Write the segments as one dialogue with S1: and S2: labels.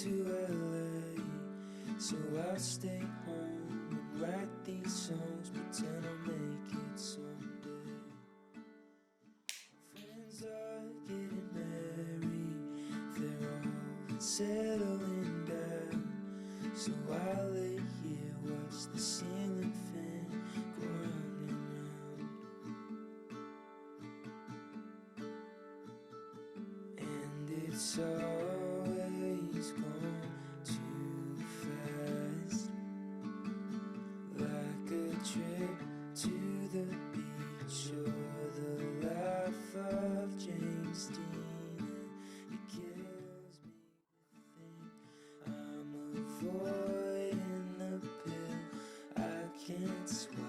S1: to LA, so I'll stay home and write these songs, pretend I'll make it someday. Friends are getting married, they're all settling down, so I lay here, watch the ceiling fan go round and round. And it's always gone too fast, like a trip to the beach or the life of James Dean. And it kills me to think I'm avoiding the pill I can't swallow.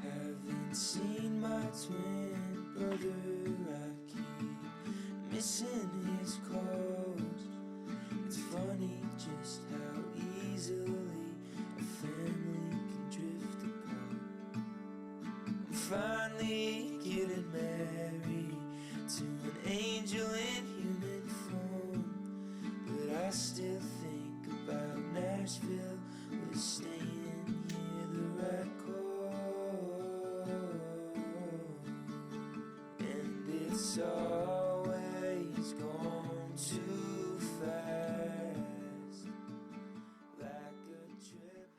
S1: Haven't seen my twin brother, I keep missing his calls. It's funny just how easily a family can drift apart. I'm finally getting married to an angel in human form, but I still think about Nashville, was staying here the right call. And it's always gone too fast, like a trip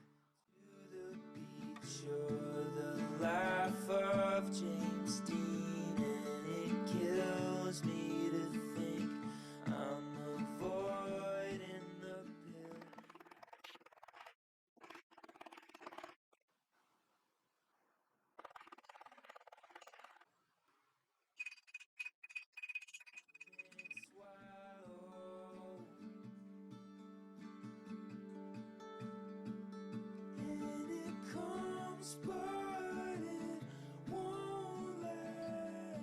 S1: to the beach or the life of James Dean. And it kills me to think I'm avoiding the pill. Swallow. And it comes, but it won't last,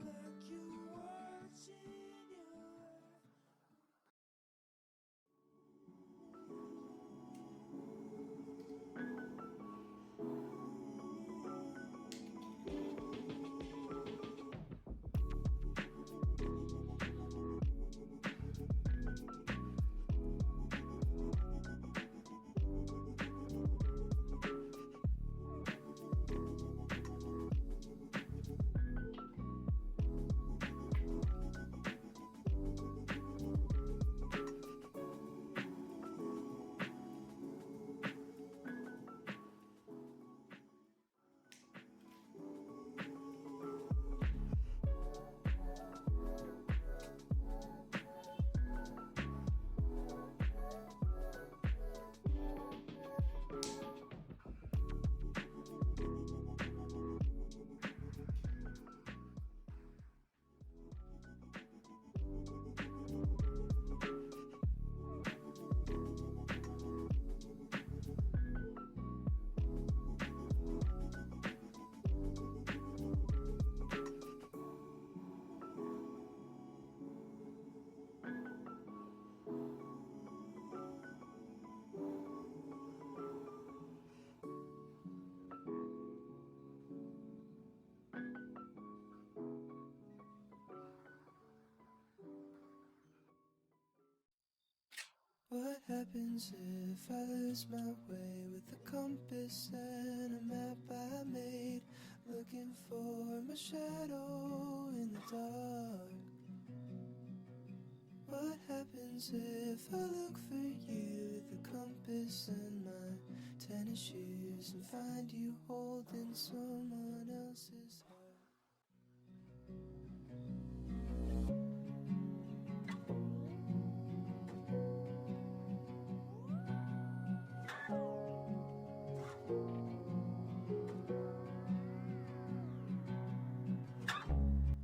S1: like you're watching your life. What happens if I lose my way with a compass and a map I made, looking for my shadow in the dark? What happens if I look for you with a compass and my tennis shoes and find you holding someone else's heart?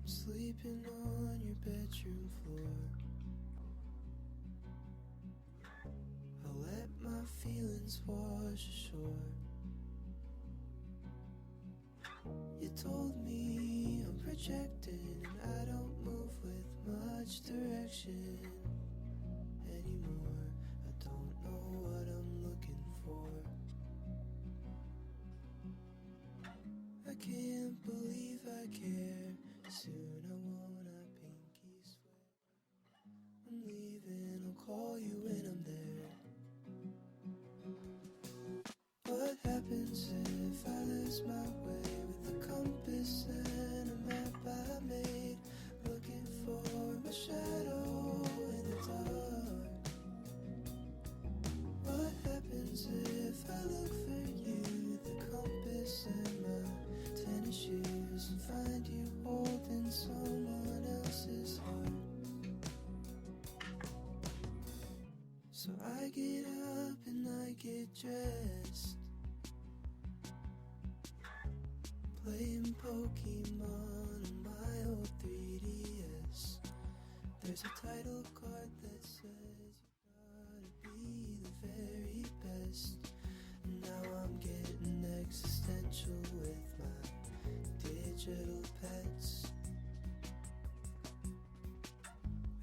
S1: Sleeping on your bedroom floor, I'll let my feelings wash ashore. You told me rejected, and I don't move with much direction anymore. I don't know what I'm looking for. I can't believe I care. Soon I wanna pinky swear. I'm leaving, I'll call you when I'm there. What happens if I lose my way with the compass and a map I made, looking for my shadow in the dark? What happens if I look for you, the compass and my tennis shoes, and find you holding someone else's heart? So I get up and I get dressed, playing Pokemon on my old 3DS. There's a title card that says you gotta be the very best. Now I'm getting existential with my digital pets.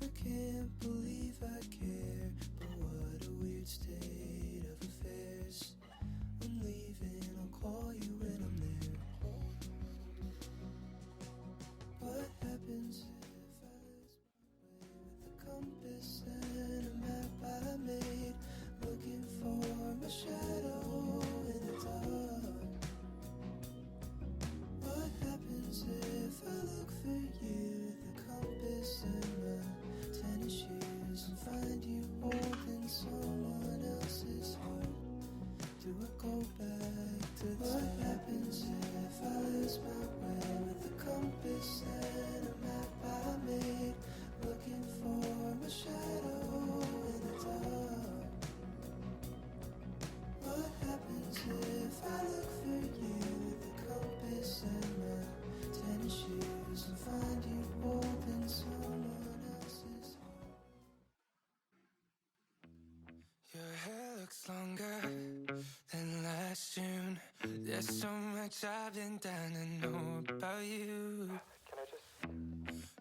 S1: I can't believe I care, but what a weird state of affairs. I'm leaving, I'll call you when I'm there. What happens if I lose my way with the compass and a map I made, looking for my shadow in the dark? What happens if I look for you, the compass and my tennis shoes, and find you holding someone else's heart? Do I go back to the What happens if I lose my way with the compass and a map I made, looking for my shadow in the dark? What happens if I look for you, the compass and my tennis shoes, and find you holding someone else's heart? Your hair looks longer than last June. There's so much I've been down to know about you.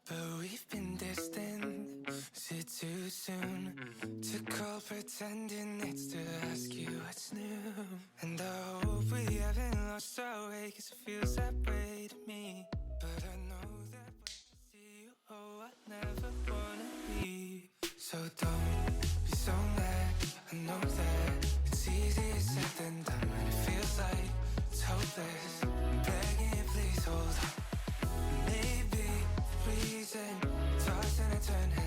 S1: But we've been distant. Is it too soon to call pretending it's to ask you what's new? And I hope we haven't lost our way, 'cause it feels that way to me. But I know that when I see you, oh, I never wanna be. So don't be so mad. I know that it's easier said than done when it feels like it's hopeless. I'm begging you, please hold on. Maybe the reason tossing and turning